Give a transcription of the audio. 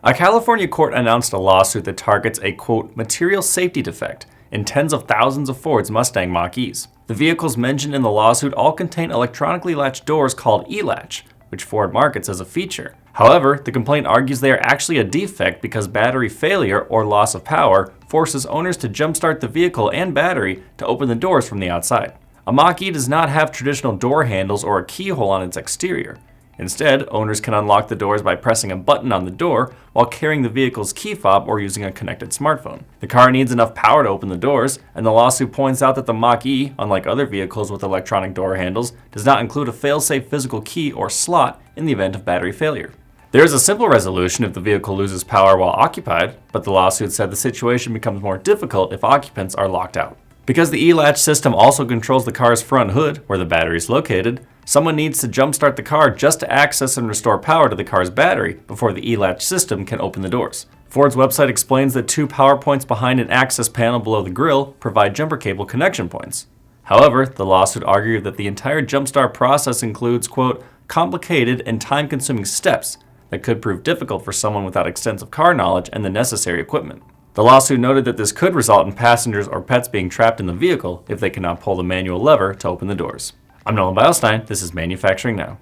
A California court announced a lawsuit that targets a, quote, material safety defect in tens of thousands of Ford's Mustang Mach-E's. The vehicles mentioned in the lawsuit all contain electronically latched doors called e-latch, which Ford markets as a feature. However, the complaint argues they are actually a defect because battery failure or loss of power forces owners to jumpstart the vehicle and battery to open the doors from the outside. A Mach-E does not have traditional door handles or a keyhole on its exterior. Instead, owners can unlock the doors by pressing a button on the door while carrying the vehicle's key fob or using a connected smartphone. The car needs enough power to open the doors, and the lawsuit points out that the Mach-E, unlike other vehicles with electronic door handles, does not include a fail-safe physical key or slot in the event of battery failure. There is a simple resolution if the vehicle loses power while occupied, but the lawsuit said the situation becomes more difficult if occupants are locked out. Because the e-latch system also controls the car's front hood, where the battery is located, someone needs to jumpstart the car just to access and restore power to the car's battery before the e-latch system can open the doors. Ford's website explains that 2 power points behind an access panel below the grille provide jumper cable connection points. However, the lawsuit argued that the entire jumpstart process includes, quote, complicated and time-consuming steps that could prove difficult for someone without extensive car knowledge and the necessary equipment. The lawsuit noted that this could result in passengers or pets being trapped in the vehicle if they cannot pull the manual lever to open the doors. I'm Nolan Beilstein. This is Manufacturing Now.